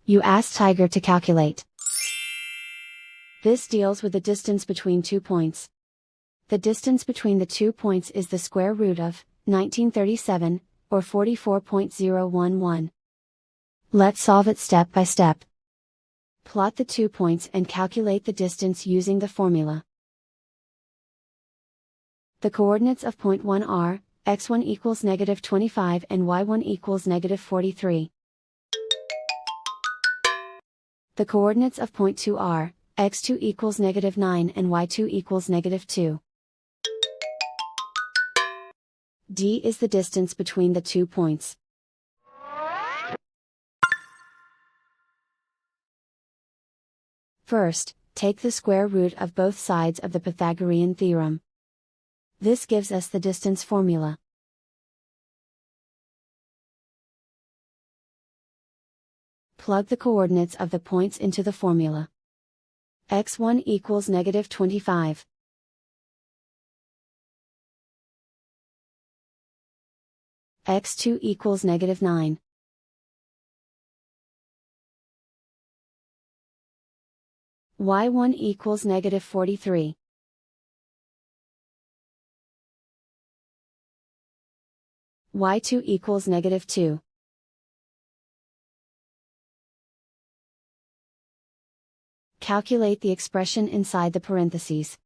You ask Tiger to calculate. This deals with the distance between 2 points. The distance between the 2 points is the square root of 1937, or 44.011. Let's solve it step by step. Plot the 2 points and calculate the distance using the formula. The coordinates of point 1 are, x1 equals -25 and y1 equals -43. The coordinates of point 2 are, x2 equals -9 and y2 equals -2. D is the distance between the 2 points. First, take the square root of both sides of the Pythagorean theorem. This gives us the distance formula. Plug the coordinates of the points into the formula. x1 equals -25. x2 equals -9. y1 equals -43. y2 equals -2. Calculate the expression inside the parentheses.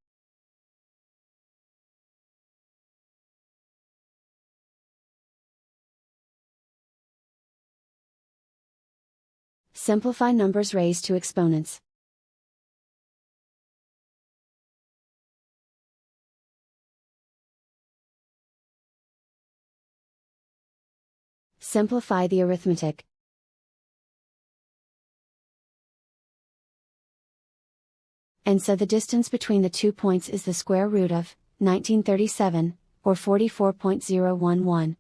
Simplify numbers raised to exponents. Simplify the arithmetic. And so the distance between the 2 points is the square root of 1937, or 44.011.